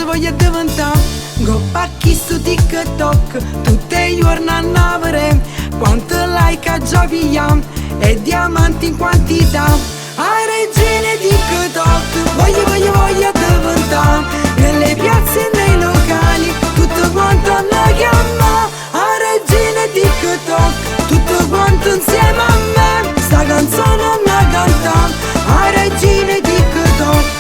artista voglio diventare. Goppa chi su TikTok tutti i giorni annavere. Quanto like a già pigliam e diamanti in quantità. A regine TikTok voglio diventare. Nelle piazze e nei locali tutto quanto hanno chiamato. A regine TikTok tutto quanto insieme a me. Sta canzone mi canta a regine TikTok.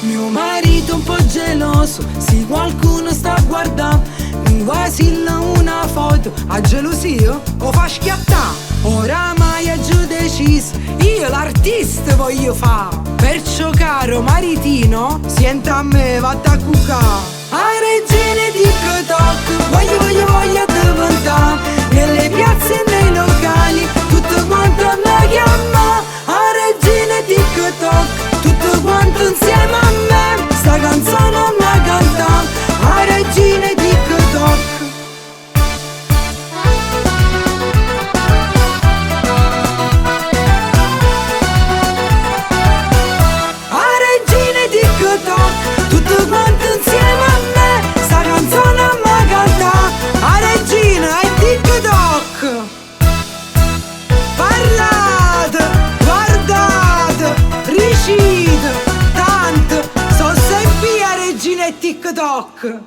Mio marito un po' geloso, se qualcuno sta a guardare, mi vasilla una foto, a gelosia o fa schiattare. Oramai è giù deciso, io l'artista voglio fare. Perciò caro maritino, sienta a me, vatta a cucà. A regine TikTok voglio diventare. Nelle piazze e nei locali tutto quanto mi chiama. A regine TikTok tutto quanto insieme a me. Sta canzone mi canta a regine TikTok. A regine TikTok tutto quanto insieme a me. Sta canzone mi canta a regina e TikTok. Parlate, guardate, ricite tanto, so sempre a regina e TikTok.